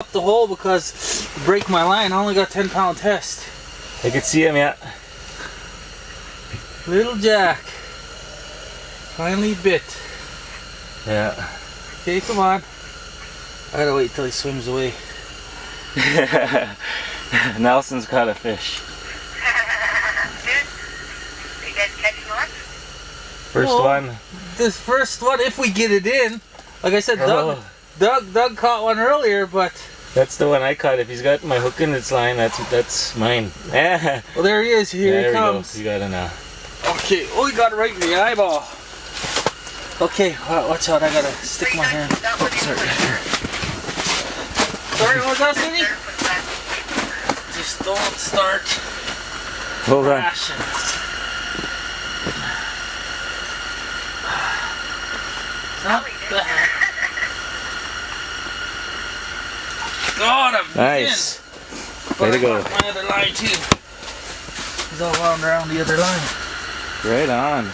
up the hole because break my line. I only got 10-pound test. I can see him, yeah. Little Jack. Finally bit. Yeah. Okay, come on. I gotta wait till he swims away. Nelson's caught a fish. You guys catching one? First Well, one. This first one, if we get it in. Like I said, Oh. Doug caught one earlier, but That's the one I caught. If he's got my hook in its line, that's mine. Yeah, well, there he is. Here there he we comes. go. You got it now. Okay, oh, he got it right in the eyeball. Okay, watch out. I gotta stick my hand. Oh, sorry. Sorry, what was that, Cindy? Just don't start Hold on. crashing. Not bad. Got him. Nice. But Way to I go. got my other line too. He's all wound around the other line. Right on.